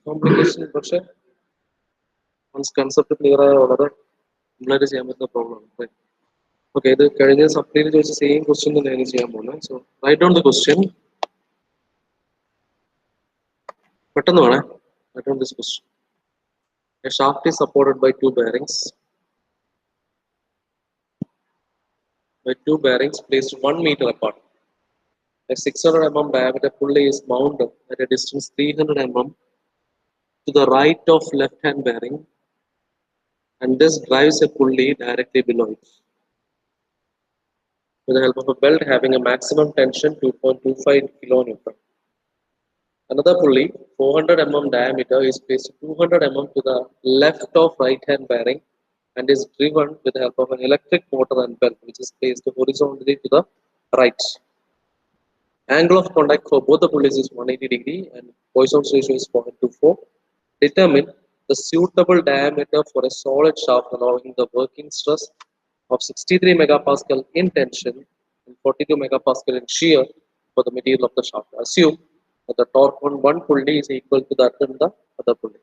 Complication, പക്ഷെ means concept clear ആയ വളരെ സിമ്പിളായിട്ട് ചെയ്യാൻ പറ്റുന്ന പ്രോബ്ലം ആണ്. ഓക്കെ, ഇത് കഴിഞ്ഞ സപ്ലിയിൽ ചോദിച്ച സെയിം ക്വസ്റ്റ്യൻ തന്നെയാണ് ചെയ്യാൻ പോകുന്നത്. So write down the question. പെട്ടെന്ന് വേണേ. Write down this question. A shaft is supported by two bearings. Placed 1 meter apart. A 600 mm diameter pulley is mounted at a distance 300 mm to the right of left-hand bearing, and this drives a pulley directly below it with the help of a belt having a maximum tension 2.25 kilonewton. Another pulley, 400 mm diameter, is placed 200 mm to the left of right-hand bearing and is driven with the help of an electric motor and belt, which is placed horizontally to the right. Angle of contact for both the pulleys is 180 degree and Poisson's ratio is 0.24. Determine the suitable diameter for a solid shaft allowing the working stress of 63 megapascal in tension and 42 megapascal in shear for the material of the shaft. Assume that the torque on one pulley is equal to that on the other pulley.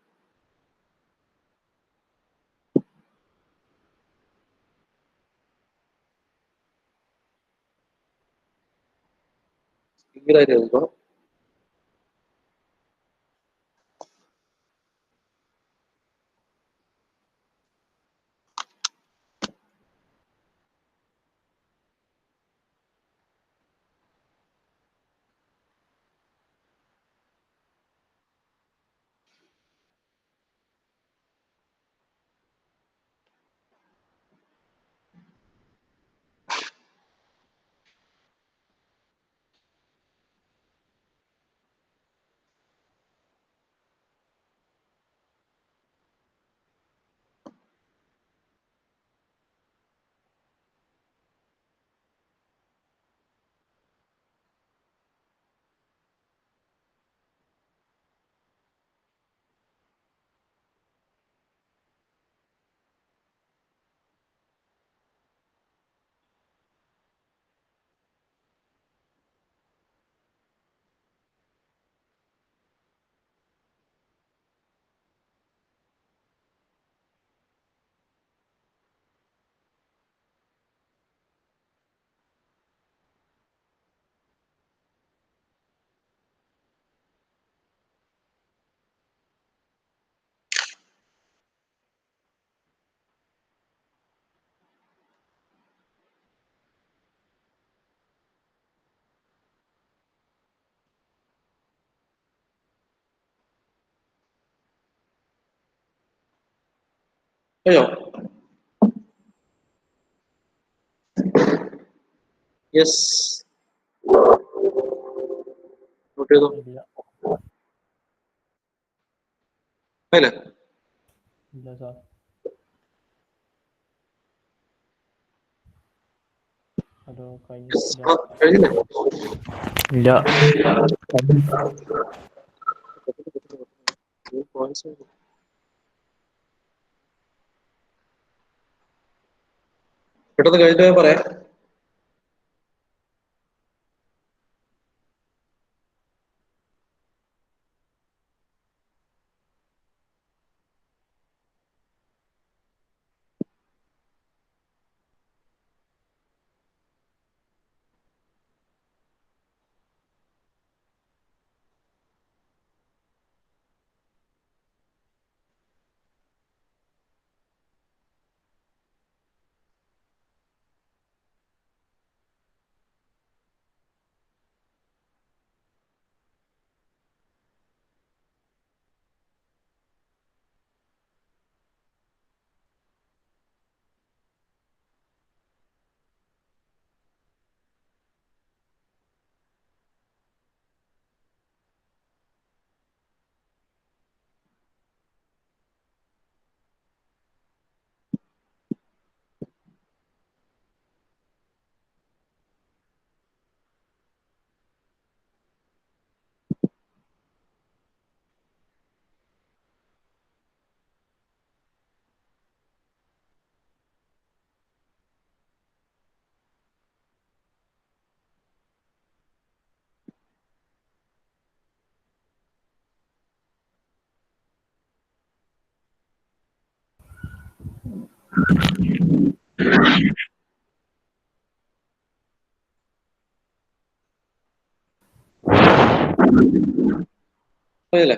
Clear ആയിട്ട് എഴുതണം. അയ്യോ, yes, not ചെയ്തോ. അല്ലേ? ഇല്ല sir. അതോ കഴിഞ്ഞില്ല. കഴിഞ്ഞില്ലേ? ഇല്ല. പെട്ടെന്ന് കഴിഞ്ഞിട്ട് പറയാം. അല്ലേ?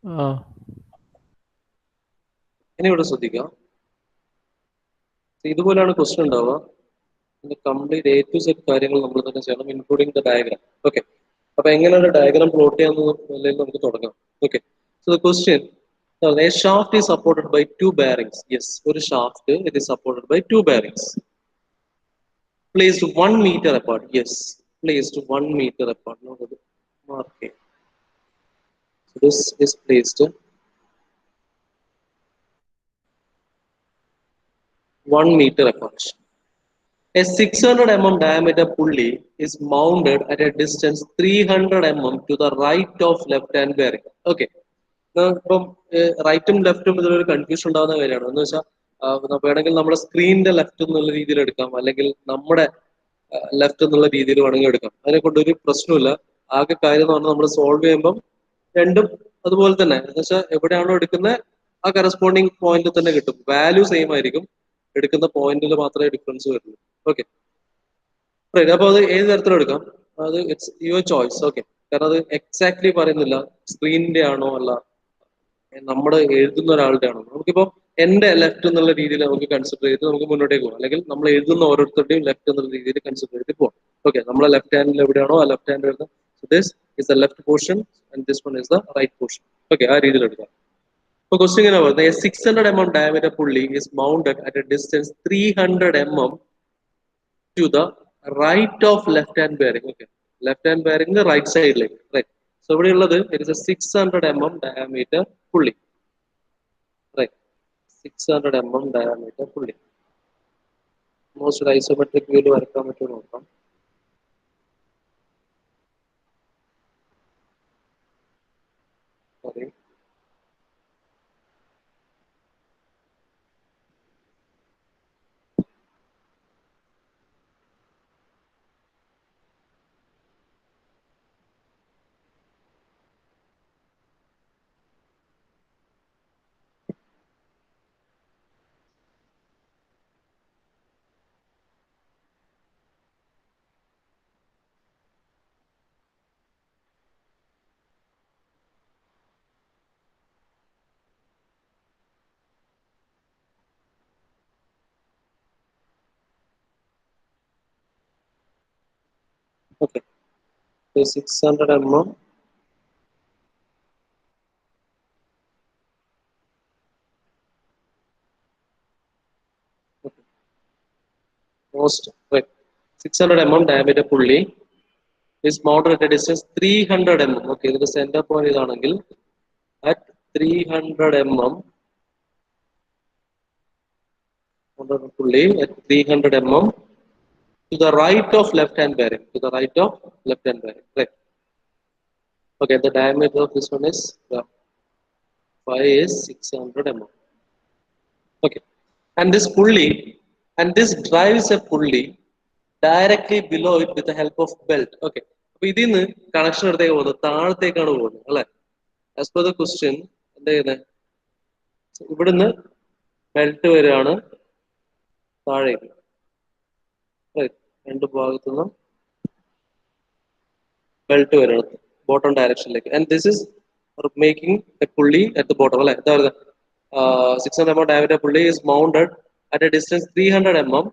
ആ ഇനി ഇവിടെ ശ്രദ്ധിക്കാം, ഇതുപോലെയാണ് ക്വസ്റ്റ്യൻ ഉണ്ടാവുക. കംപ്ലീറ്റ് A to Z കാര്യങ്ങൾ നമ്മൾ തന്നെ ചെയ്യണം, ഇൻക്ലൂഡിംഗ് ദ ഡയഗ്രാം. ഓക്കെ, അപ്പൊ എങ്ങനെയാണ് ഡയഗ്രാം പ്ലോട്ട് ചെയ്യാമെന്നുള്ളതിൽ നമുക്ക് തുടങ്ങാം. Okay, so the question, a shaft is supported by two bearings. Yes, ഒരു shaft it is supported by two bearings placed 1 meter apart. Yes, placed 1 meter apart. No, okay. So this is placed 1 meter apart. A 600 mm diameter pulley is mounted at a distance 300 mm to the right of left hand bearing. Okay. ഇപ്പം റൈറ്റും ലെഫ്റ്റും ഇതിലൊരു confusion ഉണ്ടാകുന്ന കാര്യമാണ്. എന്ന് വെച്ചാൽ വേണമെങ്കിൽ നമ്മുടെ സ്ക്രീനിന്റെ left എന്നുള്ള രീതിയിൽ എടുക്കാം, അല്ലെങ്കിൽ നമ്മുടെ ലെഫ്റ്റ് എന്നുള്ള രീതിയിൽ വേണമെങ്കിൽ എടുക്കാം. അതിനെ കൊണ്ട് ഒരു പ്രശ്നമില്ല. ആകെ കാര്യം എന്ന് പറഞ്ഞാൽ നമ്മൾ സോൾവ് ചെയ്യുമ്പം രണ്ടും അതുപോലെ തന്നെ, എന്ന് വെച്ചാൽ എവിടെയാണോ എടുക്കുന്നത് ആ കറസ്പോണ്ടിങ് പോയിന്റ് തന്നെ കിട്ടും. വാല്യൂ സെയിം ആയിരിക്കും, എടുക്കുന്ന പോയിന്റിൽ മാത്രമേ ഡിഫറൻസ് വരുള്ളൂ. ഓക്കെ, അപ്പൊ അത് ഏത് തരത്തിലും എടുക്കാം, അത് ഇറ്റ്സ് യുവർ ചോയ്സ്. ഓക്കെ, കാരണം അത് എക്സാക്ട്ലി പറയുന്നില്ല സ്ക്രീനിന്റെ ആണോ അല്ല നമ്മൾ എഴുതുന്ന ഒരാളുടെ ആണോ. നമുക്കിപ്പോ എന്റെ ലെഫ്റ്റ് എന്നുള്ള രീതിയിൽ നമുക്ക് കൺസിഡർ ചെയ്ത് നമുക്ക് മുന്നോട്ടേക്ക് പോകാം, അല്ലെങ്കിൽ നമ്മൾ എഴുതുന്ന ഓരോരുത്തരുടെയും ലെഫ്റ്റ് എന്നുള്ള രീതിയിൽ കൺസിഡർ ചെയ്ത് പോകാം. ഓക്കെ, നമ്മളെ ലെഫ്റ്റ് ഹാൻഡിൽ എവിടെയാണോ ആ ലെഫ്റ്റ് ഹാൻഡ് എഴുതാം. This is the left portion and this one is the right portion. Okay, ആ രീതിയിൽ എടുക്കാം. ഇപ്പൊ ക്വസ്റ്റ്യൻ ഇങ്ങനെ പറയുന്നത്, 600 mm diameter pulley is mounted at a distance 300 mm to the right of left hand bearing. Okay, left hand bearing the right side leg, right? So ഇവിടെ ഉള്ളത് it is a 600 mm diameter pulley, right? 600 mm diameter pulley. Most isometric view വരക്കാൻ പറ്റുമോ നോക്കാം. Sorry. Okay, so 600 mm. Okay. Most right, 600 mm diameter pulley is mounted at a distance 300 mm. Okay, ഇതിന്റെ centre point ഇതാണെങ്കിൽ at 300 mm pulley at 300 mm to the right of left hand bearing, to the right of left hand bearing, right? Okay, the diameter of this one is phi is 600 mm. Okay, and this pulley, and this drives a pulley directly below it with the help of belt. Okay, അപ്പൊ ഇതിന്ന് connection എടുത്തേക്ക് പോകുന്നത് താഴത്തേക്കാണ് പോകുന്നത് അല്ലെ? As per the question എന്താ ചെയ്യുന്നത്, ഇവിടുന്ന് belt വരികയാണ് താഴേക്ക്, രണ്ട് ഭാഗത്തുനിന്നും belt വരണം ബോട്ടം ഡയറക്ഷനിലേക്ക്. And this is making a pulley at the bottom അല്ലെ? എന്താ പറയുക, 600 mm diameter pulley is mounted at a distance 300 mm,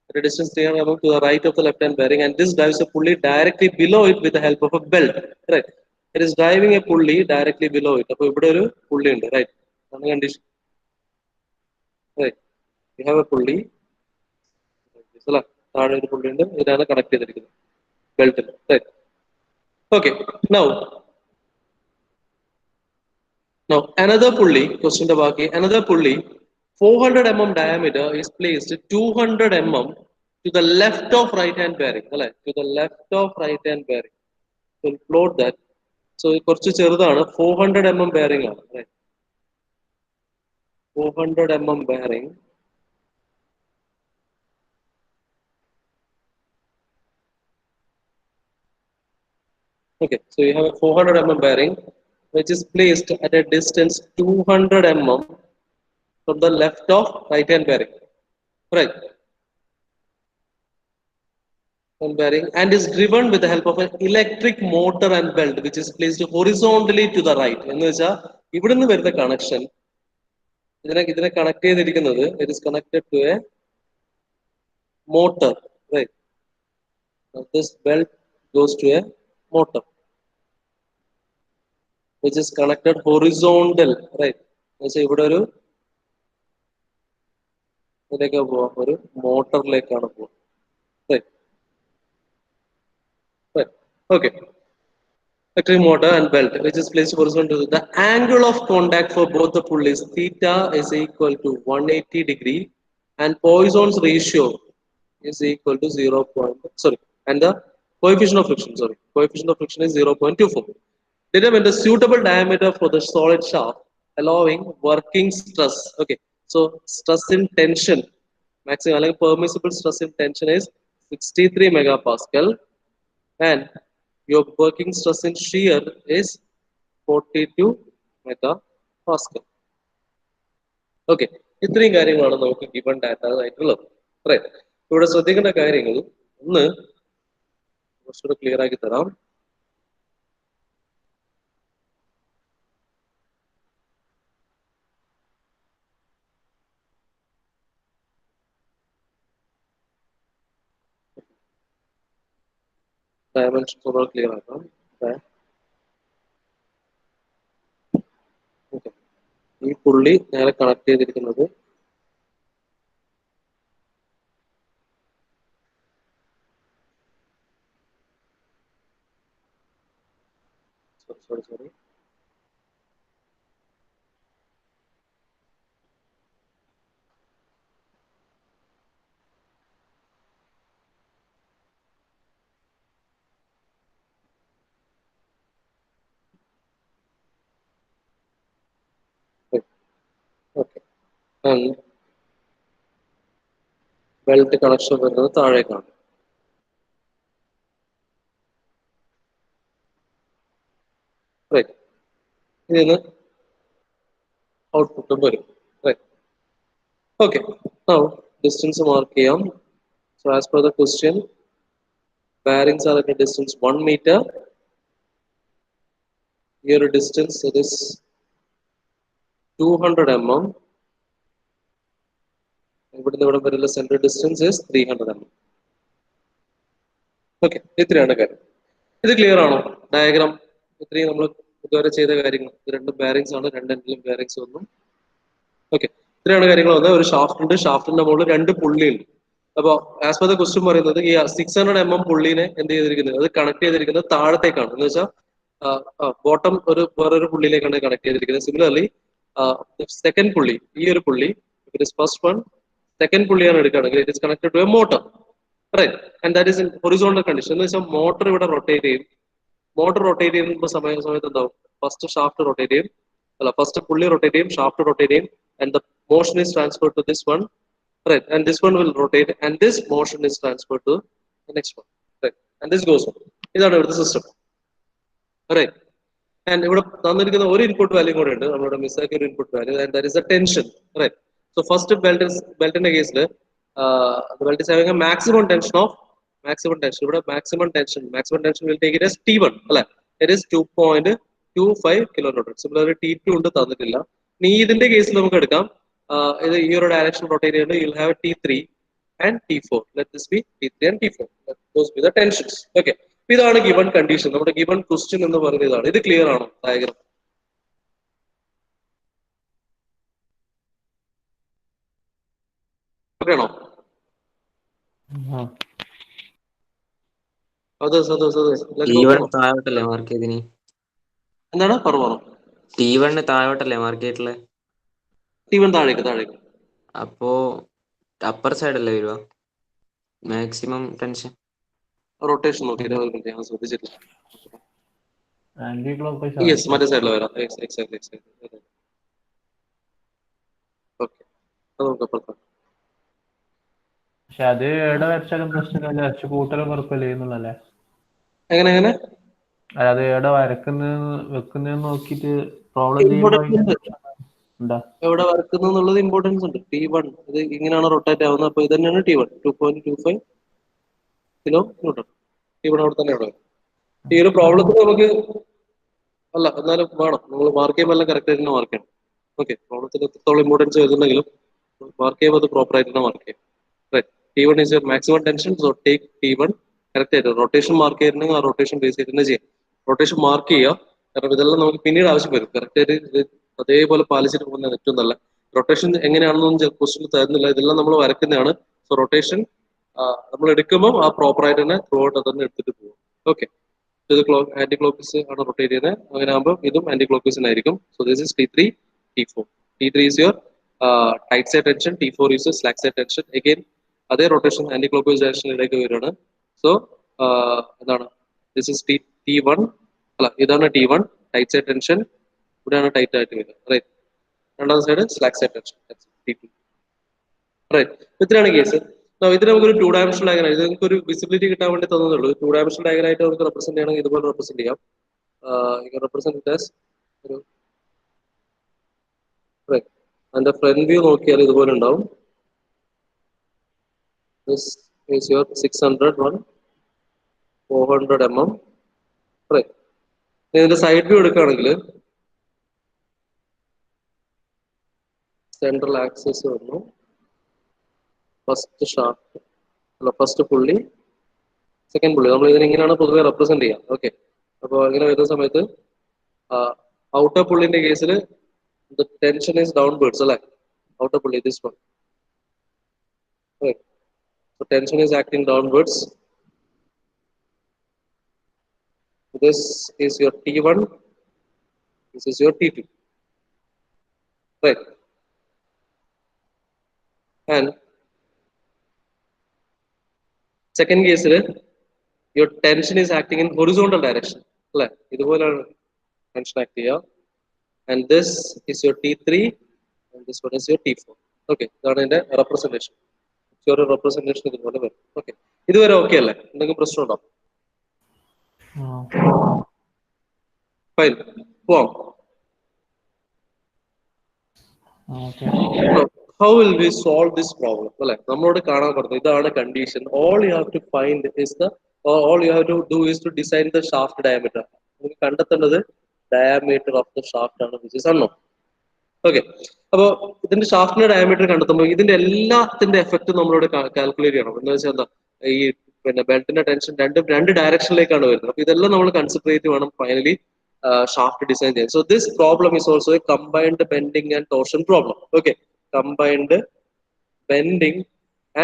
at a distance 300 mm to the right of the left hand bearing, and this drives a pulley directly below it with the help of a belt, right? It is driving a pulley directly below it. അപ്പോൾ ഇവിടെ ഒരു pulley ഉണ്ട്, right? ആണ് condition, right? You have a pulley അല്ല, താഴെ ഒരു pulley ഉണ്ട്, ഇതാണ് കണക്ട് ചെയ്തിരിക്കുന്നത് ബെൽറ്റിൽ, right? Okay, now another pulley, question the baki, another pulley 400 mm diameter is placed 200 mm to the left of right hand bearing, right? To the left of right hand bearing. So we'll plot that. So കുറച്ച് ചെറുതാണ്, 400 mm bearing ആണ്, right? 400 mm bearing. Okay, so you have a 400 mm bearing which is placed at a distance 200 mm from the left of right hand bearing, right? Bearing and is driven with the help of an electric motor and belt which is placed horizontally to the right. എന്ന് വെച്ചാൽ ഇവിടുന്ന് വരുന്ന connection ഇതിനെ connect ചെയ്തിരിക്കുന്നത് it is connected to a motor, right? Now this belt goes to a motor which is connected horizontal, right? എന്ന് വെച്ചാൽ ഇവിടെ ഒരു ഇതിലേക്ക് പോവാം, ഒരു മോട്ടറിലേക്കാണ് പോവുക, right? Right. Okay. Electric motor and belt which is placed horizontal. The angle of contact for both the pulleys theta is equal to 180 degree and Poisson's ratio is equal to 0. And the coefficient of friction is 0.24. Determine the suitable diameter for the solid shaft allowing working stress. Okay, so stress in tension, maximum permissible stress in tension is 63 megapascal and your working stress in shear is 42 megapascal. Okay, ഇത്രയും കാര്യങ്ങളാണ് നമുക്ക് given data ആയിട്ടുള്ളത്, right? ഇവിടെ ശ്രദ്ധിക്കേണ്ട കാര്യങ്ങൾ ഒന്ന് കുറച്ചുകൂടെ clear ആക്കി തരാം. ഡയമെൻഷൻസ് ഒന്ന് ക്ലിയർ ആക്കാം. ഈ പുള്ളി നേരെ കണക്ട് ചെയ്തിരിക്കുന്നത് sorry okay, and belt connection വരുന്നത് താഴേക്കാണ്, റൈറ്റ്? ഇതിന് ഔട്ട്പുട്ടും വരും, right? Okay, now distance mark ചെയ്യാം. So as per the question, bearings are at a distance 1 meter. Here a distance it is 200 mm. ഇവിടുന്ന് ഇവിടെ വരെയുള്ള center distance is 300 mm. Okay, ഇത്രയാണ് കാര്യം. ഇത് ക്ലിയർ ആണോ? ഡയഗ്രാം ഇത്രയും നമ്മൾ ഇതുവരെ ചെയ്ത കാര്യങ്ങൾ, രണ്ട് ബെയറിംഗ്സ് ആണ്, രണ്ടെങ്കിലും ബെയറിംഗ്സ് ഒന്നും. ഓക്കെ, ഇത്രയാണ് കാര്യങ്ങൾ വന്നത്. ഒരു ഷാഫ്റ്റ് ഉണ്ട്, ഷാഫ്റ്റിന്റെ മുകളിൽ രണ്ട് പുള്ളിയുണ്ട്. അപ്പോൾ ആസ് പെർ ദ ക്വസ്റ്റ്യൻ പറയുന്നത് ഈ 600 mm പുള്ളിനെ എന്ത് ചെയ്തിരിക്കുന്നത്, അത് കണക്ട് ചെയ്തിരിക്കുന്നത് താഴത്തേക്കാണ്. എന്ന് വെച്ചാൽ ബോട്ടം വേറൊരു പുള്ളിയിലേക്കാണ് കണക്ട് ചെയ്തിരിക്കുന്നത്. സിമിലർലി സെക്കൻഡ് പുള്ളി, ഈ ഒരു pulley it is first one, second പുള്ളിയാണ് എടുക്കുകയാണെങ്കിൽ it is connected to a motor, right? And that is in horizontal condition. എന്ന് വെച്ചാൽ മോട്ടർ ഇവിടെ റൊട്ടേറ്റ് ചെയ്യും. മോട്ടർ റൊട്ടേറ്റ് ചെയ്യുന്ന സമയത്ത് എന്താവും, ഫസ്റ്റ് ഷാഫ്റ്റ് റൊട്ടേറ്റ് ചെയ്യും, അല്ല ഫസ്റ്റ് പുള്ളി റൊട്ടേറ്റ് ചെയ്യും, ഷാഫ്റ്റ് റൊട്ടേറ്റ് ചെയ്യും, and the motion is transferred to this one, right? And this one will rotate and this motion is transferred to the next one, right? And this goes on. ഇതാണ് ഇവിടുത്തെ system, right? And ഇവിടെ തന്നിരിക്കുന്ന ഒരു input value കൂടെ ഉണ്ട്, നമ്മളിവിടെ മിസ്സാക്കിയ ഒരു input value, and that is the tension, right? So first beltന്റെ കേസിൽ the belt is having a maximum tension ഇവിടെ maximum tension will take it as T1, അല്ലെ? It is 2.25 kilonewton. Similarly T2 ഉണ്ട്, തന്നിട്ടില്ല. ഇനി ഇതിന്റെ കേസിൽ നമുക്ക് എടുക്കാം, ഇത് ഈ ഒരു ഡയറക്ഷൻ റൊട്ടേറ്റ് ചെയ്യുന്നത്, you'll have T3 and T4. Let this be T3 and T4. That goes with the tensions. Okay, ഇതാണ് given condition, നമ്മുടെ given question എന്ന് പറയുന്നത് ഇതാണ്. ഇത് ക്ലിയർ ആണോ ഡയഗ്രാം? ഓക്കെ ആണോ? എന്താണ് പറഞ്ഞു? T1 താഴോട്ടല്ലേ മാർക്ക് ചെയ്തിട്ടുള്ളത്? T1 താഴേക്ക്. അപ്പോ അപ്പർ സൈഡ് അല്ലേ വരുക മാക്സിമം ടെൻഷൻ? റൊട്ടേഷൻ നോക്കിയിട്ട് ഞാൻ ശ്രദ്ധിച്ചിട്ടില്ല. Anti clockwise. യെസ്, മറ്റേ സൈഡിൽ വരാം. എക്സാക്ട്ലി. ഓക്കെ, അത് നോക്കാം. പക്ഷെ അത് എവിടെ വരച്ചാലും പ്രശ്നമില്ല, വരച്ച് കൂട്ടലും കുഴപ്പമില്ല എന്നുള്ളല്ലേ? എങ്ങനെ അത് എവിടെ വെക്കുന്നതെന്ന് നോക്കിട്ട് പ്രോബ്ലം ചെയ്യുമ്പോൾ എന്താ എവിടെ വരക്കുന്നു എന്നുള്ളത് ഇമ്പോർട്ടൻസ് ഉണ്ട്. T1 ഇത് ഇങ്ങനെയാണ് റൊട്ടേറ്റ് ആവുന്നത്. അപ്പൊ ഇത് തന്നെയാണ് T1 2.25 കിലോ ന്യൂട്ടൺ. T1 അവിടെ തന്നെ ഉള്ളത്. ഈ ഒരു പ്രോബ്ലത്തിൽ നമുക്ക് അല്ല എന്നാലും വേണം നമ്മൾ മാർക്ക് ചെയ്യുമ്പോൾ എല്ലാം കറക്റ്റ് ആയിട്ട് മാർക്ക് ചെയ്യണം. ഓക്കെ, പ്രോബ്ലത്തിൽ എത്രത്തോളം ഇമ്പോർട്ടൻസ് വരുന്നെങ്കിലും മാർക്ക് ചെയ്യുമ്പോൾ അത് പ്രോപ്പർ ആയിട്ട് തന്നെ മാർക്ക് ചെയ്യാം. Right, T1 is your maximum tension, so take T1 correct ആയിട്ട് റൊട്ടേഷൻ മാർക്ക് ചെയ്തിട്ടുണ്ടെങ്കിൽ ആ റൊട്ടേഷൻ ബേസ് ചെയ്ത് തന്നെ ചെയ്യാം. റൊട്ടേഷൻ മാർക്ക് ചെയ്യുക, കാരണം ഇതെല്ലാം നമുക്ക് പിന്നീട് ആവശ്യം വരും. കറക്റ്റ് ആയിട്ട് ഇത് അതേപോലെ പാലിച്ചിട്ട് പോകുന്നത് ഏറ്റവും നല്ല. റൊട്ടേഷൻ എങ്ങനെയാണെന്നൊന്നും ക്വസ്റ്റ്യൻ തരുന്നില്ല, ഇതെല്ലാം നമ്മൾ വരയ്ക്കുന്നതാണ്. സോ റൊട്ടേഷൻ നമ്മൾ എടുക്കുമ്പോൾ ആ പ്രോപ്പർ ആയിട്ട് തന്നെ ത്രൂ ഔട്ട് അതന്നെ എടുത്തിട്ട് പോകും. ഓക്കെ, ഇത് ആന്റി ക്ലോക്ക്വൈസ് ആണ് റൊട്ടേറ്റ് ചെയ്യുന്നത്. അങ്ങനെ ആകുമ്പോൾ ഇതും ആന്റി ക്ലോക്ക്വൈസിനായിരിക്കും. So this is T3 T4. T3 is your tight side tension, T4 is your slack side tension. Again അതേ റൊട്ടേഷൻ ആന്റി ക്ലോക്ക്വൈസ് ഡയറക്ഷനിലേക്ക് വരികയാണ്. സോ എന്താണ് ദിസ് ഇസ് T1 അല്ല ഇതാണ് T1 ടൈറ്റ് സൈഡ് ടെൻഷൻ, ഇവിടെയാണ് ടൈറ്റ് ആയിട്ട് വരിക. റൈറ്റ്, രണ്ടാമത്തെ side slack side tension T2. Right, ഇത്രയാണ് കേസ്. ഇതിന് നമുക്കൊരു 2 ഡയമെൻഷണൽ ഡയഗ്രം, ഇത് നമുക്ക് ഒരു വിസിബിലിറ്റി കിട്ടാൻ വേണ്ടി തന്നുള്ളൂ. 2 ഡയമെൻഷണൽ ഡയഗ്രം ആയിട്ട് നമുക്ക് റെപ്രസെന്റ് ചെയ്യണമെങ്കിൽ ഇതുപോലെ റെപ്രസെന്റ് ചെയ്യാം. റെപ്രസെന്റ് ഒരു അതിന്റെ ഫ്രണ്ട് വ്യൂ നോക്കിയാൽ ഇതുപോലെ ഉണ്ടാവും. This is your 600 one 400 mm. Right. ഇതിന്റെ സൈഡ് വ്യൂ എടുക്കുകയാണെങ്കിൽ സെൻട്രൽ ആക്സിസ് വന്നു, ഫസ്റ്റ് ഷാഫ്റ്റ് അല്ല ഫസ്റ്റ് പുള്ളി, സെക്കൻഡ് പുള്ളി. നമ്മൾ ഇതിനെങ്ങനെയാണ് പൊതുവെ റെപ്രസെന്റ് ചെയ്യാം. ഓക്കെ, അപ്പോൾ ഇങ്ങനെ വരുന്ന സമയത്ത് ഔട്ടർ പുള്ളിന്റെ കേസിൽ ടെൻഷൻ ഈസ് ഡൗൺവേർഡ്സ് അല്ലെ, ഔട്ടർ പുള്ളി this one. So tension is acting downwards. This is your T1. This is your T2. Right. And second case, your tension is acting in horizontal direction. Right. Tension act here. And this is your T3. And this one is your T4. Okay. That is the representation. Your representation is whatever. Okay. This is okay. Fine. Wow. Okay. So, how will we solve this problem? Well, the condition. All you have to find is all you have to do is to design the shaft diameter. The diameter of the shaft which is unknown. Okay. അപ്പോൾ ഇതിന്റെ ഷാഫ്റ്റിന്റെ diameter കണ്ടെത്തുമ്പോൾ ഇതിന്റെ എല്ലാത്തിന്റെ effect നമ്മളോട് calculate ചെയ്യണം. എന്താ വെച്ചാൽ ഈ ബെൽറ്റിന്റെ ടെൻഷൻ രണ്ട് ഡയറക്ഷനിലേക്കാണ് വരുന്നത്. അപ്പൊ ഇതെല്ലാം നമ്മൾ കൺസിഡർ ചെയ്ത് വേണം ഫൈനലി ഷാഫ്റ്റ് ഡിസൈൻ ചെയ്യാൻ. So this problem is also A combined bending and torsion problem. Okay, combined bending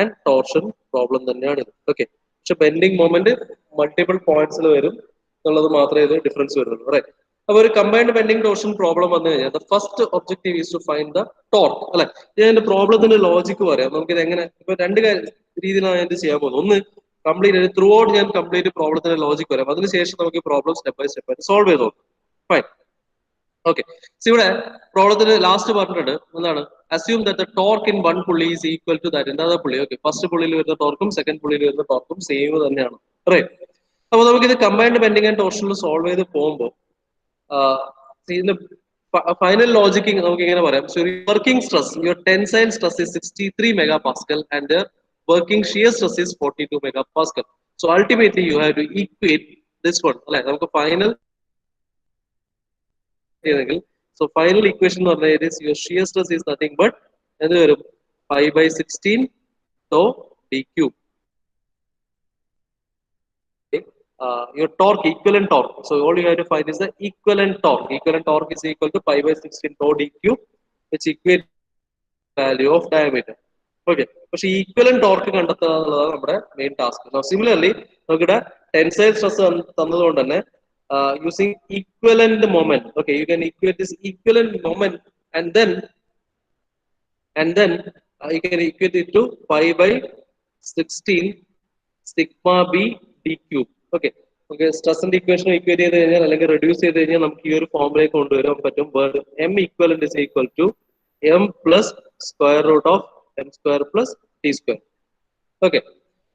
and torsion problem തന്നെയാണ് ഇത്. ഓക്കെ, പക്ഷെ ബെൻഡിങ് മൊമെന്റ് മൾട്ടിപ്പിൾ പോയിന്റ്സിൽ വരും എന്നുള്ളത് മാത്രമേ ഇത് ഡിഫറൻസ് വരുന്നുള്ളൂ. റൈറ്റ്, അപ്പൊ ഒരു കമ്പൈൻഡ് ബെൻഡിങ് ടോർഷൻ പ്രോബ്ലം വന്നു കഴിഞ്ഞാൽ the first objective is to find the torque അല്ലെ. ഞാൻ പ്രോബ്ലത്തിന്റെ ലോജിക്ക് പറയാം. നമുക്കിത് എങ്ങനെ ഇപ്പൊ രണ്ട് രീതിയിലാണ് ഞാൻ ചെയ്യാൻ പോകുന്നത്. ഒന്ന് കംപ്ലീറ്റ് ത്രൂ ഔട്ട് ഞാൻ കംപ്ലീറ്റ് പ്രോബ്ലത്തിന്റെ ലോജിക്ക് വരാം, അതിനുശേഷം നമുക്ക് പ്രോബ്ലം സ്റ്റെപ്പ് ബൈ സ്റ്റെപ്പ് ആയിട്ട് സോൾവ് ചെയ്ത് നോക്കാം. ഫൈൻ. ഓക്കെ, സോ ഇവിടെ പ്രോബ്ലത്തിന് ലാസ്റ്റ് പറഞ്ഞിട്ടുണ്ട് എന്താണ്, assume that the torque in one pulley is equal to that in the other pulley. Okay, first പുള്ളിയിൽ വരുന്ന ടോർക്കും സെക്കൻഡ് പുള്ളിയിൽ വരുന്ന ടോർക്കും സെയിം തന്നെയാണ്. റൈറ്റ്, അപ്പൊ നമുക്കിത് കമ്പൈൻഡ് ബെൻഡിങ് ആൻഡ് ടോർഷനിൽ സോൾവ് ചെയ്ത് പോകുമ്പോൾ ഇതിന്റെ ഫൈനൽ ലോജിക്ക് നമുക്ക് ഇങ്ങനെ പറയാം. So working stress, your tensile stress is 63 megapascal and the working shear stress is 42 megapascal. So ultimately you have to equate this one അല്ലെ. നമുക്ക് ഫൈനൽ so final equation എന്ന് പറഞ്ഞാൽ is your shear stress is nothing but എന്ത് വരും 5/16 tau d cube. Your torque, equivalent torque. So all you have to find is the equivalent torque. Equivalent torque is equal to 5/16 tau d cube, which equates value of diameter. Okay. പക്ഷേ equivalent torque കണ്ടെത്തുക എന്നുള്ളതാണ് നമ്മുടെ main task. Similarly നമുക്കിവിടെ tensile stress തന്നതുകൊണ്ട് തന്നെ using equivalent moment. Okay, you can equate this equivalent moment and then you can equate it to 5/16 sigma b d cube. Okay, നമുക്ക് സ്ട്രെസിന്റെ equation equate ചെയ്ത് കഴിഞ്ഞാൽ അല്ലെങ്കിൽ റെഡ്യൂസ് ചെയ്ത് കഴിഞ്ഞാൽ നമുക്ക് ഈ ഒരു ഫോമിലേക്ക് കൊണ്ടുവരാൻ പറ്റും. M equivalent is equal to M plus square root of M square plus T square. Okay,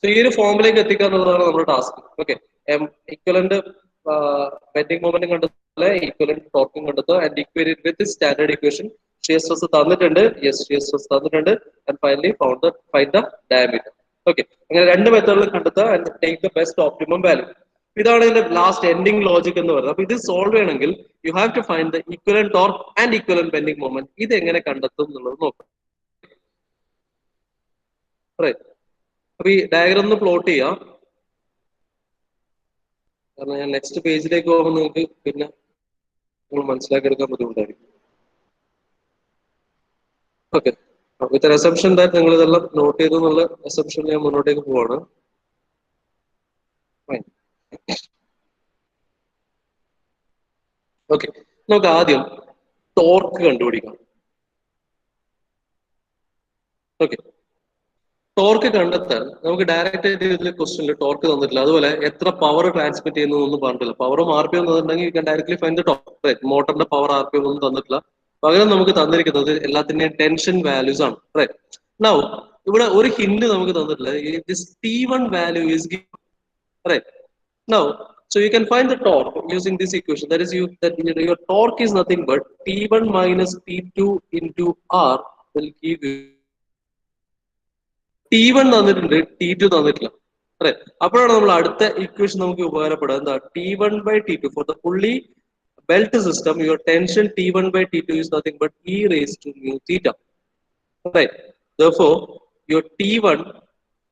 so ഈ ഒരു ഫോമിലേക്ക് എത്തിക്കുക എന്നുള്ളതാണ് നമ്മുടെ task. Okay, M equivalent bending മൊമെന്റും കണ്ടെത്തുക, ഈക്വലന്റ് ടോർക്കും കണ്ടെത്തുക and equate with standard equation shear stress തന്നിട്ടുണ്ട്, yes, shear stress തന്നിട്ടുണ്ട്, and finally find the diameter. Okay, അങ്ങനെ രണ്ട് മെത്തേഡിൽ കണ്ടെത്തുക and take the best optimum value. ഇതാണ് ഇതിന്റെ ലാസ്റ്റ് എൻഡിങ് ലോജിക് എന്ന് പറയുന്നത്. അപ്പൊ ഇത് സോൾവ് ചെയ്യണമെങ്കിൽ you have to find the equivalent torque and equivalent bending moment. ഇത് എങ്ങനെ കണ്ടെത്തും എന്നുള്ളത് നോക്കാം. അപ്പൊ ഈ ഡയഗ്രാം ഒന്ന് പ്ലോട്ട് ചെയ്യാം, കാരണം ഞാൻ നെക്സ്റ്റ് പേജിലേക്ക് പോകുമ്പോൾ നിങ്ങൾക്ക് പിന്നെ നിങ്ങൾ മനസ്സിലാക്കിയെടുക്കാൻ ബുദ്ധിമുട്ടായിരിക്കും. ഓക്കെ, വിത്ത് അസംപ്ഷൻ ദാറ്റ് നിങ്ങൾ ഇതെല്ലാം നോട്ട് ചെയ്തു എന്നുള്ള അസംപ്ഷൻ ഞാൻ മുന്നോട്ടേക്ക് പോവാണ്. ഓക്കെ, നമുക്ക് ആദ്യം ടോർക്ക് കണ്ടുപിടിക്കാം. ഓക്കെ, ടോർക്ക് കണ്ടെത്താൻ നമുക്ക് ഡയറക്റ്റ് ആയിട്ട് ഇതിൽ ക്വസ്റ്റനിൽ ടോർക്ക് തന്നിട്ടില്ല, അതുപോലെ എത്ര പവർ ട്രാൻസ്മിറ്റ് ചെയ്യുന്നതൊന്നും പറഞ്ഞിട്ടില്ല. പവറും ആർ പി എം തന്നിട്ടുണ്ടെങ്കിൽ you can directly find the torque. മോട്ടറിന്റെ പവർ ആർ പി എം ഒന്നും തന്നിട്ടില്ല. പകരം നമുക്ക് തന്നിരിക്കുന്നത് എല്ലാത്തിന്റെയും ടെൻഷൻ വാല്യൂസ് ആണ്. റൈറ്റ്, നൗ ഇവിടെ ഒരു ഹിന്റ് നമുക്ക് തന്നിട്ടില്ല. This T1 value is given. Right, now so you can find the torque using this equation. That is, your torque is nothing but T1 minus T2 into R will give you T1 തന്നിട്ടുണ്ട്, T2 തന്നിട്ടില്ല. അല്ലെ, അപ്പോഴാണ് നമ്മൾ അടുത്ത equation നമുക്ക് ഉപകാരപ്പെടുക. എന്താ? T1 by T2 for the fully belt system, your tension T1 by T2 is nothing but E raised to mu theta. Right, therefore your T1,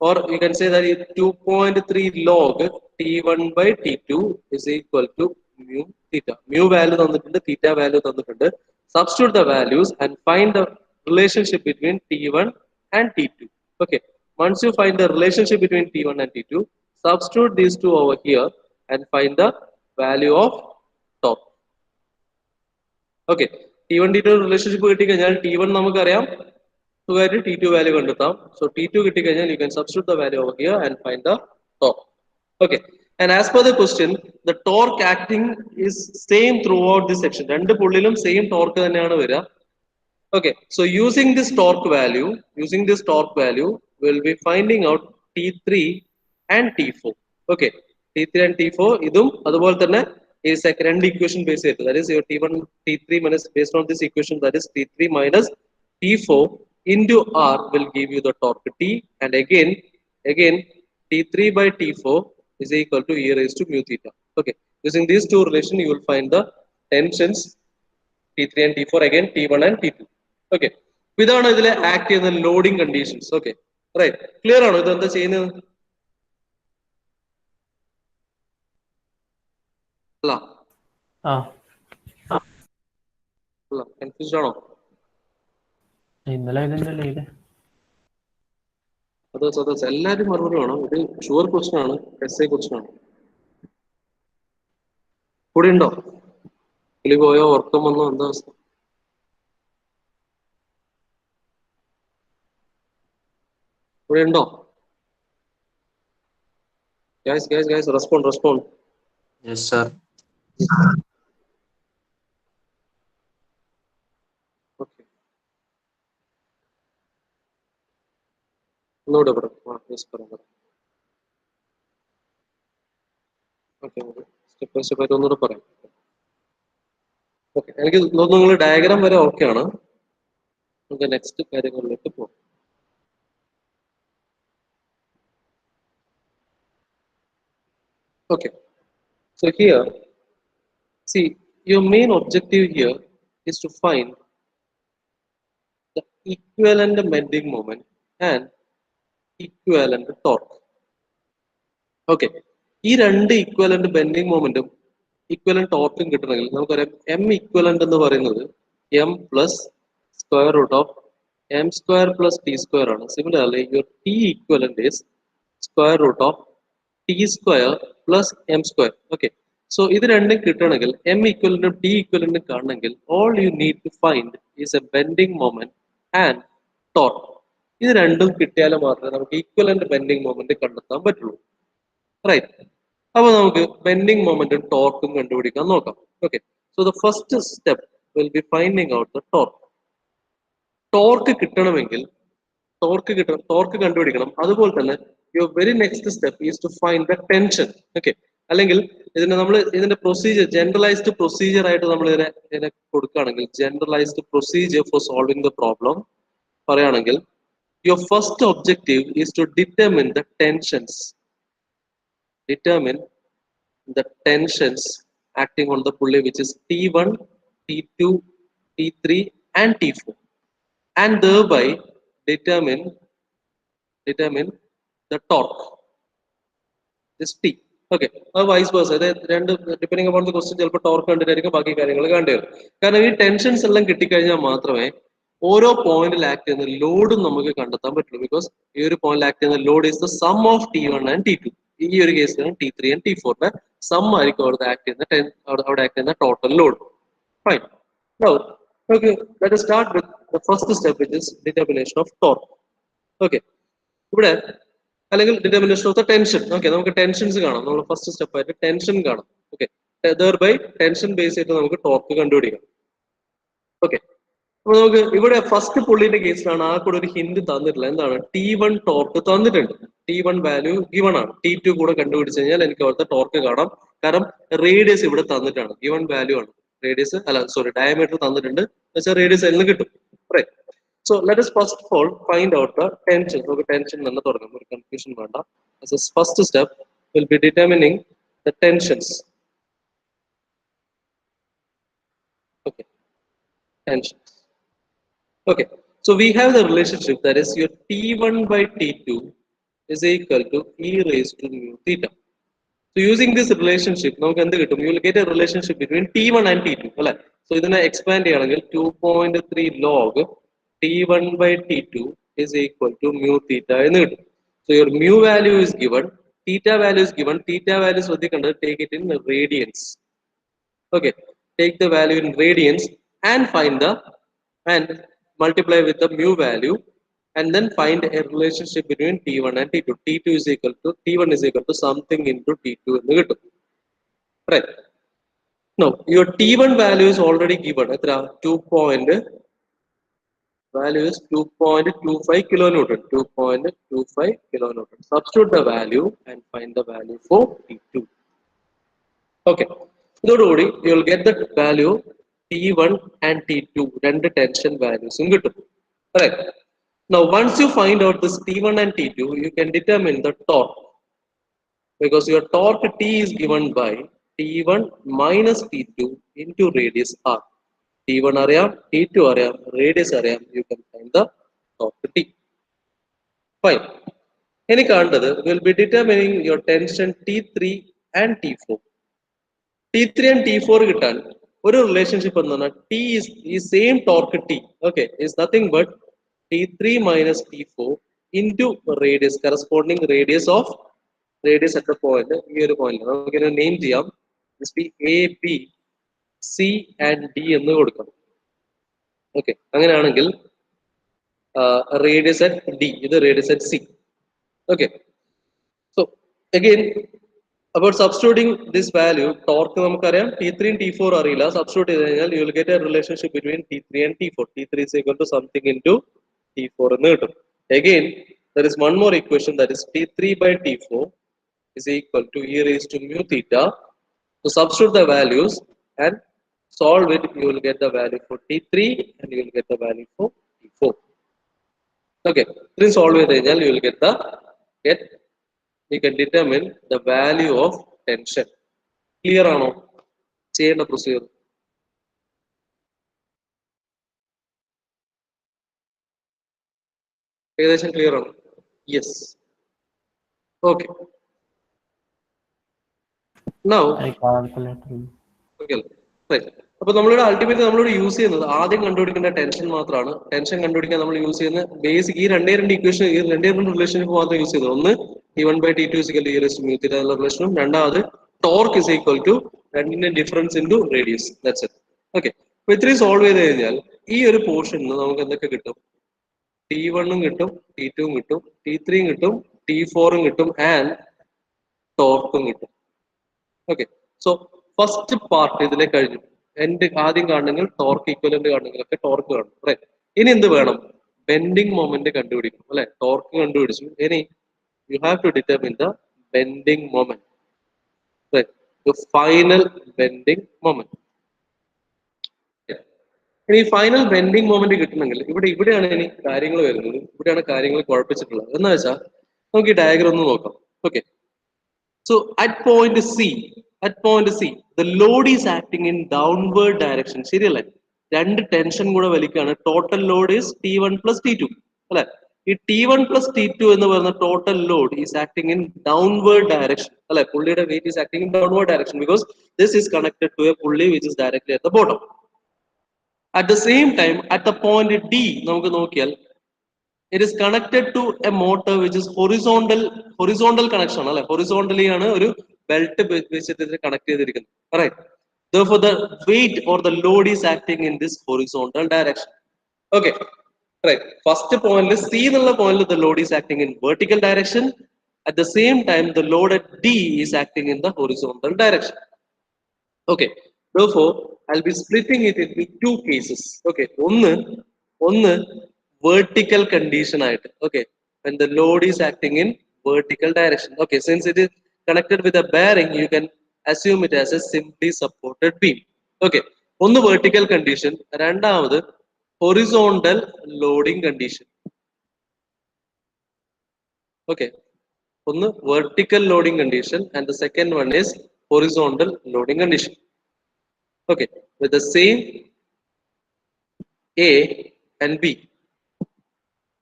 or you can say that 2.3 log T1 by T2 is equal to mu theta. Mu value തന്നിട്ടുണ്ട്, theta value തന്നിട്ടുണ്ട്. Substitute the values and find the relationship between T1 and T2. Okay, once you find the relationship between T1 and T2, substitute these two over here and find the value of torque. Okay, T1 T2 relationship കിട്ടിക്കഴിഞ്ഞാൽ T1 നമുക്കറിയാം, സുഖമായിട്ട് T2 value കണ്ടെത്താം. So T2 കിട്ടിക്കഴിഞ്ഞാൽ you can substitute the value over here and find the torque. Okay, and as per the question, the torque acting is same throughout this section. രണ്ട് പുള്ളിലും same torque തന്നെയാണ് വരിക. Okay, so using this torque value, we'll be finding out T3 and T4. Okay, T3 and T4 ഇതും അതുപോലെ തന്നെ ഈ രണ്ട് equation base ചെയ്തിട്ട്, that is your T1 T3 minus, based on this equation, that is T3 minus T4 into R will give you the torque T, and again T3 by T4 is equal to E raised to mu theta. Okay, using these two relations you will find the tensions T3 and T4, again T1 and T2. Okay, ഇതാണ് ഇതിലെ act ചെയ്യുന്ന loading conditions. Okay, right, clear ആണോ? ഇത് എന്താ ചെയ്യുന്നത്? അല്ല, confused ആണോ? ഇന്നലെ എല്ലാരും മറുപടി വേണം. ഇത് ഷുവർ ക്വസ്റ്റൻ ആണ്, എസ്ഐ ക്വസ്റ്റൻ ആണ്. കൂടെ ഉണ്ടോ? കിളി പോയോ, ഉറക്കം വന്നോ, എന്താ അവസ്ഥ? കൂടെ ഉണ്ടോ? Guys, respond. Yes sir. Okay, ഒന്നുകൂടെ പറ. ഓക്കെ, സ്റ്റെപ്പ് ബൈ സ്റ്റെപ്പ് ആയിട്ട് ഒന്നുകൂടെ പറയാം. ഓക്കെ, എനിക്ക് തോന്നുന്നു നിങ്ങൾ ഡയഗ്രാം വരെ ഓക്കെ ആണ്. നമുക്ക് നെക്സ്റ്റ് കാര്യങ്ങളിലേക്ക് പോകാം. Okay, so here, see, your main objective here is to find the equivalent bending moment and equivalent torque. Okay, ഈ രണ്ട് ഇക്വലന്റ് ബെൻഡിങ് മൊമെന്റും ഇക്വലന്റ് ടോർക്കും കിട്ടണമെങ്കിൽ നമുക്കറിയാം M ഇക്വലന്റ് എന്ന് പറയുന്നത് M plus square root of M square plus T square ആണ്. Similarly your T equivalent is square root of T square plus M square. Okay, so ഇത് രണ്ടും കിട്ടണമെങ്കിൽ M ഇക്വലന്റും T ഇക്വലന്റും കാണണമെങ്കിൽ all you need to find is a bending moment and torque. ഇത് രണ്ടും കിട്ടിയാലും മാത്രമേ നമുക്ക് ഈക്വലന്റ് ബെൻഡിങ് മൊമെന്റ് കണ്ടെത്താൻ പറ്റുള്ളൂ. റൈറ്റ്, അപ്പൊ നമുക്ക് ബെൻഡിങ് മൊമെന്റും ടോർക്കും കണ്ടുപിടിക്കാൻ നോക്കാം. Okay, so the first step will be finding out the torque. Torque കിട്ടണമെങ്കിൽ ടോർക്ക് കണ്ടുപിടിക്കണം. അതുപോലെ തന്നെ your very next step is to find the tension. Okay, അല്ലെങ്കിൽ ഇതിന്റെ പ്രൊസീജിയർ ജനറലൈസ്ഡ് പ്രൊസീജിയർ ആയിട്ട് നമ്മൾ ഇതിനെ കൊടുക്കുകയാണെങ്കിൽ generalised procedure for solving the problem പറയുകയാണെങ്കിൽ your first objective is to determine the tensions acting on the pulley, which is T1, T2, T3 and T4, and thereby determine the torque, this T. Okay, vice versa. Depending upon the question, ചിലപ്പോൾ torque കണ്ടിട്ടായിരിക്കും ബാക്കി കാര്യങ്ങൾ കണ്ടുവരും. കാരണം ഈ tensions എല്ലാം കിട്ടിക്കഴിഞ്ഞാൽ മാത്രമേ ഓരോ പോയിന്റിൽ ആക്ട് ചെയ്യുന്ന ലോഡും നമുക്ക് കണ്ടെത്താൻ പറ്റുള്ളൂ. ബിക്കോസ് ഈ ഒരു പോയിന്റിൽ ആക്ട് ചെയ്യുന്ന Lord is the sum of T1 and T2. ഈ ഒരു കേസിലാണ് T3 and T4 സം ആയിരിക്കും അവിടെ ആക്ട് ചെയ്യുന്ന total load. Fine. Now, okay, let us start with the first step, which is determination of torque. Okay, ഇവിടെ അല്ലെങ്കിൽ determination of the tension. Okay, നമുക്ക് tensions കാണാം. നമ്മൾ ഫസ്റ്റ് സ്റ്റെപ്പ് ആയിട്ട് tension കാണാം. ഓക്കെ, thereby ടെൻഷൻ ബേസ് ചെയ്തിട്ട് നമുക്ക് torque കണ്ടുപിടിക്കാം. ഓക്കെ, അപ്പൊ നമുക്ക് ഇവിടെ ഫസ്റ്റ് പുള്ളിന്റെ കേസിലാണ് ആ കൂടെ ഒരു ഹിന്റ് തന്നിട്ടില്ല. എന്താണ്? T1 ടോർക്ക് തന്നിട്ടുണ്ട്. T1 വാല്യൂ ഗിവൺ ആണ്. T2 കൂടെ കണ്ടുപിടിച്ച് കഴിഞ്ഞാൽ എനിക്ക് അവിടുത്തെ ടോർക്ക് കാണാം. കാരണം റേഡിയസ് ഇവിടെ തന്നിട്ടാണ്, ഗിവൺ വാല്യൂ ആണ്. റേഡിയസ് ഡയമീറ്റർ തന്നിട്ടുണ്ട്, റേഡിയസ് അതിൽ നിന്ന് കിട്ടും. Right. So let us first of all find out the tension. നമുക്ക് ടെൻഷൻ തന്നെ തുടങ്ങാം, ഒരു കൺഫ്യൂഷൻ വേണ്ട. As a first step will be determining the tensions. Okay, tensions. Okay, so we have the relationship that is your T1 by T2 is equal to e raised to mu theta. So using this relationship, നമുക്ക് എന്ത് കിട്ടും? You will get a relationship between T1 and T2, അല്ലെ? So ഇതിനെ expand ചെയ്യുകയാണെങ്കിൽ 2.3 log T1 by T2 is equal to mu theta എന്ന് കിട്ടും. So your mu value is given, theta value is given. Theta value ശ്രദ്ധിക്കേണ്ടത്, take it in radians. Okay, take the value in radians and multiply with the mu value, and then find a relationship between T1 and T2. T1 is equal to something into T2 എന്ന് കിട്ടും. Right. Now your T1 value is already given. എത്ര? 2.25 kilonewton. 2.25 kilonewton. Substitute the value and find the value for T2. Okay. ഇതോടുകൂടി you will get the value T1 and T2 രണ്ട് tension വാല്യൂസും കിട്ടും. Correct. Now once you find out this T1 and T2, you can determine the torque, because your torque T is given by T1 minus T2 into radius R. T1 അറിയാം, T2 അറിയാം, radius അറിയാം. You can find the torque T. Fine. ഇനി കാണേണ്ടത് will be determining your tension T3 and T4. T3 and T4 കിട്ടാൻ ഒരു relationship എന്താണ്? T is the same torque T. Okay, is nothing but T3 minus T4 into radius, corresponding radius at the point. ഈ ഒരു point നമുക്ക് name ചെയ്യാം. This be A, B, C and D എന്ന് കൊടുക്കാം. Okay, അങ്ങനെയാണെങ്കിൽ radius at D, ഇത് radius at C. Okay, so again about substituting this value, torque നമുക്കറിയാം, T3 and T4 അറിയില്ല. Substitute ചെയ്ത് കഴിഞ്ഞാൽ you will get a relationship between T3 and T4. T3 is equal to something into T4 എന്ന് കിട്ടും. Again, there is one more equation, that is T3 by T4 is equal to e raised to mu theta. So substitute the values and solve it. You will get the value for T3 and you will get the value for T4. Okay, then solve it, you will get you can determine the value of tension. Clear ആണോ? ചെയ്യേണ്ട procedure ഏകദേശം clear ആണോ? Yes. Okay, now അപ്പൊ നമ്മളിവിടെ ultimately നമ്മളോട് use ചെയ്യുന്നത് ആദ്യം കണ്ടുപിടിക്കേണ്ട tension മാത്രമാണ്. ടെൻഷൻ കണ്ടുപിടിക്കാൻ നമ്മൾ യൂസ് ചെയ്യുന്ന ബേസിക് ഈ രണ്ടേ രണ്ട് ഇക്വേഷൻ, ഈ രണ്ടേ രണ്ട് റിലേഷൻഷിപ്പ് മാത്രം യൂസ് ചെയ്തത്. ഒന്ന് T1 by T2 is equal to e raised to mu theta എന്നുള്ള റിലേഷനും, രണ്ടാമത് ടോർക്ക് is equal to രണ്ടിന്റെ difference into radius. That's it. Okay, അപ്പൊ ഇത്രയും സോൾവ് ചെയ്ത് കഴിഞ്ഞാൽ ഈ ഒരു പോർഷനിൽ നമുക്ക് എന്തൊക്കെ കിട്ടും? T1 കിട്ടും, T2 കിട്ടും, T3 കിട്ടും, T4 കിട്ടും, ആൻഡ് ടോർക്കും കിട്ടും. ഓക്കെ, സോ ഫസ്റ്റ് പാർട്ട് ഇതിലെ കഴിഞ്ഞു. ആദ്യം കാണണമെങ്കിൽ ടോർക്ക് ഈക്വലന്റ് കാണണമെങ്കിലൊക്കെ ടോർക്ക് കാണും. റൈറ്റ്. ഇനി എന്ത് വേണം? ബെൻഡിങ് മൊമെന്റ് കണ്ടുപിടിക്കും, അല്ലെ? ടോർക്ക് കണ്ടുപിടിച്ചു. ഇനി you have to determine the bending moment. Right. your final bending moment. ഇനി ഫൈനൽ ബെൻഡിങ് മൊമെന്റ് കിട്ടണമെങ്കിൽ ഇവിടെയാണ് ഇനി കാര്യങ്ങൾ വരുന്നത്, ഇവിടെയാണ് കാര്യങ്ങൾ കുഴപ്പിച്ചിട്ടുള്ളത്. എന്ന് വെച്ചാൽ നമുക്ക് ഈ ഡയഗ്രം ഒന്ന് നോക്കാം. Okay, so at point C the load is acting in downward direction. ശരിയല്ലേ? രണ്ട് ടെൻഷൻ കൂടെ വലിക്കുകയാണ്. Total load is T1 plus T2 അല്ലെ? ഈ T1 പ്ലസ് T2 എന്ന് പറയുന്ന total load is acting in downward direction അല്ലെ? പുള്ളിയുടെ weight is acting in downward direction because this is connected to a pulley which is directly at the bottom. At the same time, at the point D, നമുക്ക് നോക്കിയാൽ it is connected to a motor which is horizontal connection അല്ലെ? Horizontally ആണ് ഒരു belt വെച്ചിട്ട് connect ചെയ്തിരിക്കുന്നത്. Right? Therefore, the weight or the load is acting in this horizontal direction. Okay, right. First point C എന്നുള്ള point the load is acting in vertical direction. At the same time, the load at D is acting in the horizontal direction. Okay. Therefore, I'll be splitting it into two cases. Okay, ഒന്ന് vertical condition ആയിട്ട്. Okay, when the load is acting in vertical direction. Okay, since it is connected with a bearing, you can assume it as a simply supported beam. Okay, ഒന്ന് vertical condition, രണ്ടാമത് horizontal loading condition. Okay, ഒന്ന് vertical loading condition and the second one is horizontal loading condition. Okay, with the same A and B.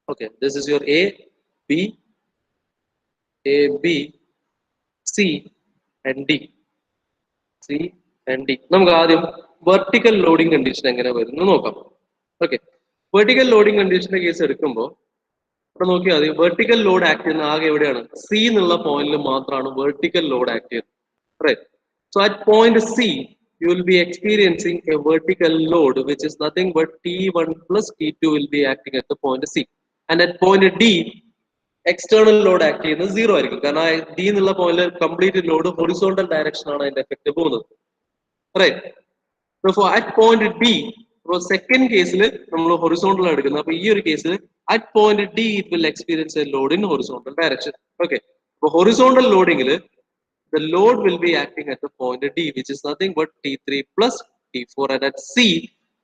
Okay, this is your A, B, C and D. C and D. നമുക്ക് ആദ്യം vertical loading condition എങ്ങനെ വരുന്നു നോക്കാം. Okay, vertical loading condition case എടുക്കുമ്പോൾ ഇവിടെ നോക്കിയാൽ മതി, vertical load act ചെയ്യുന്ന ആകെ എവിടെയാണ്? C എന്നുള്ള പോയിന്റിൽ മാത്രമാണ് vertical load ആക്ട് ചെയ്യുന്നത്. Right. So at point C, you will be experiencing a vertical load which is nothing but T1 plus T2 will be acting at the point C. And at point D, external load act ചെയ്യുന്നത് 0 ആയിരിക്കും. കാരണം D എന്നുള്ള പോയിന്റിൽ complete load horizontal direction ആണ് അതിന്റെ effect പോകുന്നത്. Right. So at point D, second കേസിൽ നമ്മൾ ഹൊറിസോണ്ടൽ എടുക്കുന്നത്. അപ്പൊ ഈ ഒരു കേസിൽ at point D it will experience a load in horizontal direction. Okay, അപ്പൊ horizontal ലോഡിങ്ങിൽ the load will be acting at the point D, which is nothing but T3 plus T4, and at C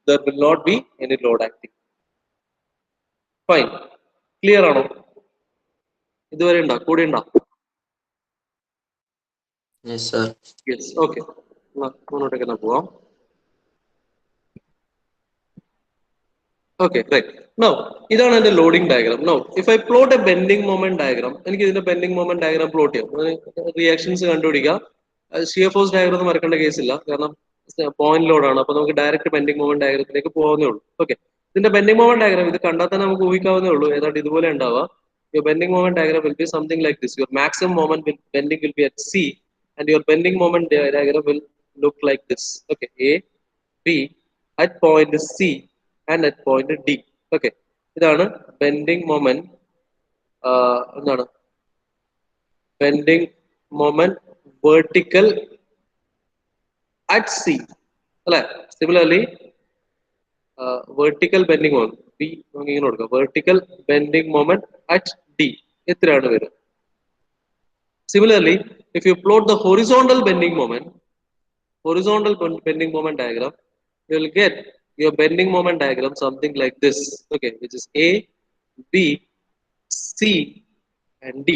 there will not be any load acting. Fine, clear ആണോ? ഇതുവരെ ഉണ്ടോ? കൂടെ ഉണ്ടോ? Yes, sir. Yes, okay. മുന്നോട്ടേക്ക് പോവാം. Okay, right. Now, ഇതാണ് എന്റെ loading diagram. Now, if I plot a bending moment diagram, എനിക്ക് ഇതിന്റെ bending moment diagram പ്ലോട്ട് ചെയ്യാം. റിയാക്ഷൻസ് കണ്ടുപിടിക്കുക. ഷിയർ ഫോഴ്സ് ഡയഗ്രാം ഒന്നും വരക്കേണ്ട കേസില്ല, കാരണം പോയിന്റ് ലോഡാണ്. അപ്പൊ നമുക്ക് ഡയറക്റ്റ് ബെൻഡിങ് മൊമെന്റ് ഡയഗ്രത്തിലേക്ക് പോകുന്നേ ഉള്ളൂ. ഓക്കെ, ഇതിന്റെ ബെൻഡിങ് മൊമെന്റ് ഡയഗ്രാം ഇത് കണ്ടാൽ തന്നെ നമുക്ക് ഊഹിക്കാവുന്നേ ഉള്ളൂ ഏതാണ്ട് ഇതുപോലെ ഉണ്ടാവുക. Your bending moment diagram will be something like this. Your maximum moment bending will be at C, and your bending moment diagram will look like this. Okay, A, B, at point C, and at point D. Okay, ഇതാണ് bending moment. എന്താണ് bending moment vertical at C. അല്ലെ? Similarly, vertical bending moment B നമുക്ക് ഇങ്ങനെ കൊടുക്കാം. Vertical bending moment at D എത്രയാണ് വരിക? Similarly, if you plot the horizontal bending moment diagram, you will get your bending moment diagram something like this. Okay, which is A, B, C, and D.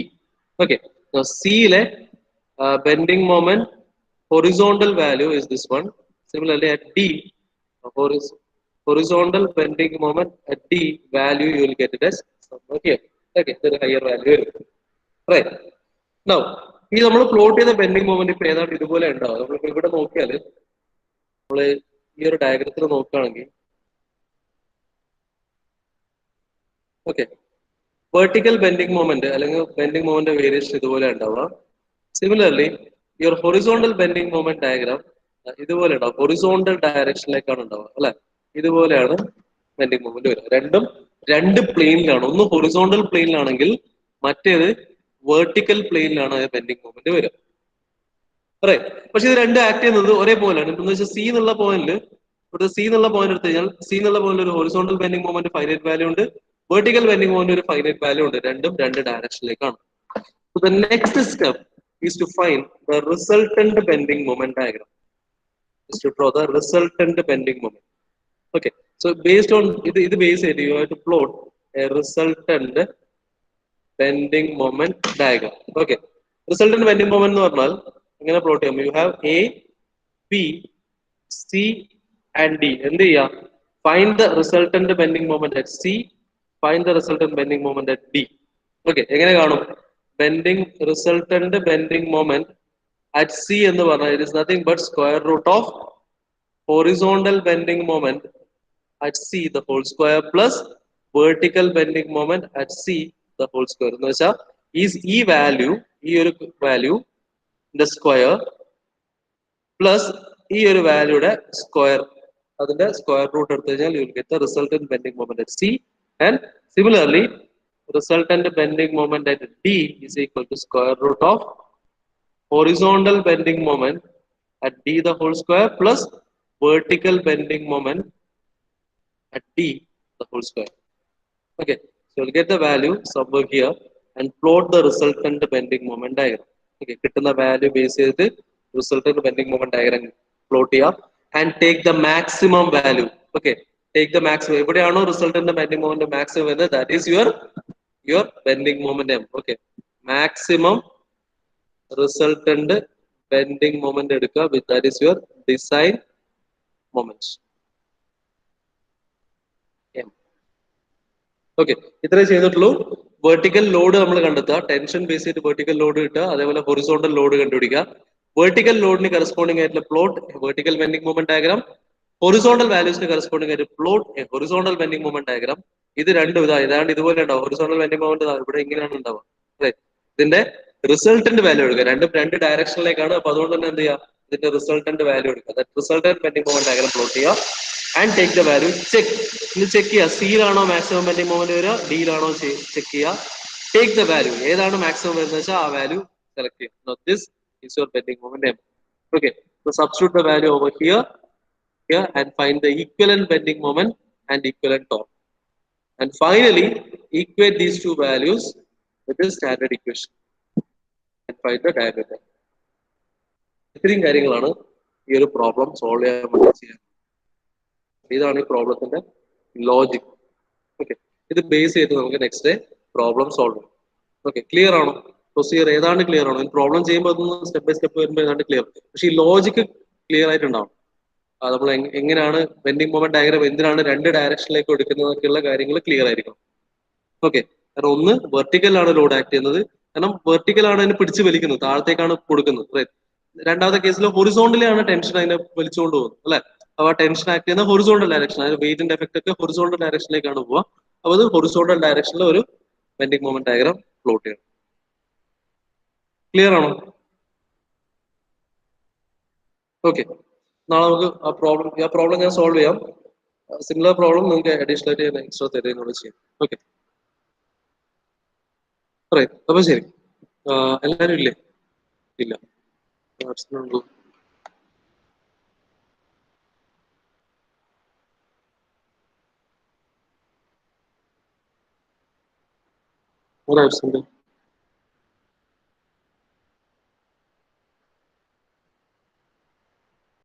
Okay, now C le bending moment horizontal value is this one. Similarly, at D, horizontal bending moment at D value you will get it as somewhere here. Okay, the higher value. Right. Now, ഈ നമ്മൾ plot ചെയ്ത bending moment ഇപ്പൊ ഏതാണ്ട് ഇതുപോലെ ഉണ്ടാവും. നമ്മളിപ്പോ ഇവിടെ നോക്കിയാല് നമ്മള് ഈ ഒരു ഡയഗ്രത്തിൽ നോക്കുകയാണെങ്കിൽ ഓക്കെ, വെർട്ടിക്കൽ ബെൻഡിങ് മൊമെന്റ് അല്ലെങ്കിൽ ബെൻഡിങ് മൊമെന്റ് വേരിയേഷൻ ഇതുപോലെ ഉണ്ടാവുക. സിമിലർലി ഈ ഒരു ഹൊറിസോണ്ടൽ ബെൻഡിങ് മൊമെന്റ് ഡയഗ്രാം ഇതുപോലെ ഉണ്ടാവും. ഹൊറിസോണ്ടൽ ഡയറക്ഷനിലേക്കാണ് ഉണ്ടാവുക അല്ലെ? ഇതുപോലെയാണ് ബെൻഡിങ് മൊമെന്റ് വരിക. രണ്ടും രണ്ട് പ്ലെയിനിലാണ്. ഒന്ന് ഹൊറിസോണ്ടൽ പ്ലെയിനിലാണെങ്കിൽ മറ്റേത് വെർട്ടിക്കൽ പ്ലെയിനിലാണ് ബെൻഡിങ് മൊമെന്റ് വരിക. പക്ഷെ ഇത് രണ്ട് ആക്ട് ചെയ്യുന്നത് ഒരേപോലെയാണ്. എന്ന് വെച്ചാൽ സി എന്നുള്ള പോയിന്റിൽ ഇവിടെ സി എന്നുള്ള പോയിന്റ് എടുത്തു കഴിഞ്ഞാൽ സി എന്നുള്ള പോയിന്റിൽ ഒരു horizontal bending moment finite value ഉണ്ട്, വെർട്ടിക്കൽ ബെൻഡിങ് മൊമെന്റ് ഒരു ഫൈനൈറ്റ് വാല്യൂ ഉണ്ട്. രണ്ടും രണ്ട് ഡയറക്ഷനിലേക്കാണ്. So the next step is to find the resultant bending moment diagram. Is to draw the resultant bending moment. Okay. So based on this base area, you have to plot a resultant bending moment diagram. Okay. Resultant bending moment എന്ന് പറഞ്ഞാൽ എങ്ങനെ plot ചെയ്യാം? You have A, B, C and D. എന്ത് ചെയ്യാം? Find the resultant bending moment at C. Find the resultant bending moment at D. Okay. എങ്ങനെ കാണും? Bending resultant bending moment at C എന്ന് പറഞ്ഞാൽ it is nothing but square root of horizontal bending moment at C the whole square plus vertical bending moment at C the whole square. എന്ന് വെച്ചാൽ ഈ value ഈ ഒരു value the square plus ഈ ഒരു വാല്യൂടെ square അതിന്റെ സ്ക്വയർ റൂട്ട് എടുത്തു കഴിഞ്ഞാൽ you will get the resultant bending moment at C, and similarly resultant bending moment at D is equal to square root of horizontal bending moment at D the whole square plus vertical bending moment at D the whole square. Okay, so you'll get the value somewhere here and plot the resultant bending moment diagram. Okay, കിട്ടുന്ന value base ചെയ്ത് resultant bending moment diagram plot ചെയ്യാം and take the maximum value. Okay, take the maximum. എവിടെയാണോ resultant bending moment maximum വരുന്നത്, that is your bending moment M. Okay, maximum resultant bending moment എടുക്കുക, with that is your design moment M. ഓക്കെ, ഇത്രേ ചെയ്തിട്ടുള്ളൂ. Vertical load നമ്മൾ കണ്ടെത്തുക, tension base ചെയ്ത് vertical load കിട്ടുക, അതേപോലെ ഹൊറിസോണ്ടൽ ലോഡ് കണ്ടുപിടിക്കുക. വെർട്ടിക്കൽ ലോഡിന് കറസ്പോണ്ടിങ് ആയിട്ടുള്ള plot vertical bending movement diagram, horizontal വാല്യൂസിന് കറസ്പോണ്ടിങ് ആയിട്ട് plot horizontal bending movement diagram. ഇത് രണ്ടും ഏതാണ്ട് ഇതുപോലെ ഉണ്ടാവും. ഹൊറിസോണ്ടൽ ബെൻഡിങ് മൂവ്മെന്റ് ഇവിടെ ഇങ്ങനെയാണ് ഉണ്ടാവുക. ഇതിന്റെ റിസൾട്ടന്റ് വാല്യൂ എടുക്കുക, രണ്ട് ഡയറക്ഷനിലേക്കാണ്. അപ്പൊ അതുകൊണ്ട് തന്നെ എന്ത് ചെയ്യുക, ഇതിന്റെ റിസൾട്ടന്റ് വാല്യൂ എടുക്കുക. Resultant bending movement diagram plot ചെയ്യുക and take the value. Check. ഇത് ചെക്ക് ചെയ്യുക, സിയിലാണോ മാക്സിമം ബെൻഡിങ് മൂവ്മെന്റ് വരിക, ഡിയിലാണോ ചെക്ക് ചെയ്യുക. ടേക്ക് ദ വാല്യൂ, ഏതാണ് മാക്സിമം വരുന്നത് വെച്ചാൽ ആ വാല്യൂ സെലക്ട് ചെയ്യുക. Now this is your bending moment M. Okay, so substitute the value over here and find the equivalent bending moment and equivalent torque. And finally equate these two values with the standard equation and find the diameter. ഇത്രയും കാര്യങ്ങളാണ് ഈ ഒരു problem solve ചെയ്യാൻ വേണ്ടി ചെയ്യുന്നത്. ഇതാണ് ഈ പ്രോബ്ലത്തിന്റെ logic. Okay, ഇത് ബേസ് ചെയ്ത് നമുക്ക് നെക്സ്റ്റ് ഡേ പ്രോബ്ലം സോൾവ് ചെയ്യാം. ഓക്കെ, ക്ലിയർ ആണോ? പ്രൊസീജിയർ ഏതാണ്ട് ക്ലിയർ ആണോ? പ്രോബ്ലം ചെയ്യുമ്പോൾ അതൊന്നും സ്റ്റെപ്പ് ബൈ സ്റ്റെപ്പ് വരുമ്പോൾ ഏതാണ്ട് ക്ലിയർ, പക്ഷേ ഈ ലോജിക്ക് ക്ലിയർ ആയിട്ടുണ്ടാവും. നമ്മൾ എങ്ങനെയാണ് ബെൻഡിങ് മൊമെന്റ് ഡയഗ്രാം എന്തിനാണ് രണ്ട് ഡയറക്ഷനിലേക്ക് എടുക്കുന്നതൊക്കെയുള്ള കാര്യങ്ങൾ ക്ലിയർ ആയിരിക്കും. ഓക്കെ, കാരണം ഒന്ന് വെർട്ടിക്കലാണ് ലോഡ് ആക്ട് ചെയ്യുന്നത്, കാരണം വെർട്ടിക്കലാണ് അതിനെ പിടിച്ച് വലിക്കുന്നത്, താഴത്തേക്കാണ് കൊടുക്കുന്നത്. രണ്ടാമത്തെ കേസിൽ ഹൊറിസോണ്ടലാണ് ടെൻഷൻ അതിനെ വലിച്ചുകൊണ്ട് പോകുന്നത്, അല്ലെ? അപ്പൊ ആ ടെൻഷൻ ആക്ട് ചെയ്യുന്ന ഹൊറിസോണ്ടൽ ഡയറക്ഷൻ, അതിന് വെയിറ്റിന്റെ എഫക്ട് ഒക്കെ ഹൊറിസോണ്ടൽ ഡയറക്ഷനിലേക്കാണ് പോവുക. അപ്പൊ അത് ഹൊറിസോണ്ടൽ ഡയറക്ഷനിൽ ഒരു ബെൻഡിങ് മൊമെന്റ് ഡയഗ്രാം പ്ലോട്ട് ചെയ്യണം. ക്ലിയർ ആണോ? ഓക്കെ, നാളെ നമുക്ക് ആ പ്രോബ്ലം ഞാൻ സോൾവ് ചെയ്യാം. സിമിലർ പ്രോബ്ലം നിങ്ങൾക്ക് അഡീഷണൽ ആയിട്ട് ഞാൻ എക്സ്ട്രാ തരുന്നോട് ചെയ്യാം. ഓക്കെ, അപ്പൊ ശരി. എല്ലാവരും ഇല്ലേ? ഇല്ല. ഒരു ആബ്സെന്റ്.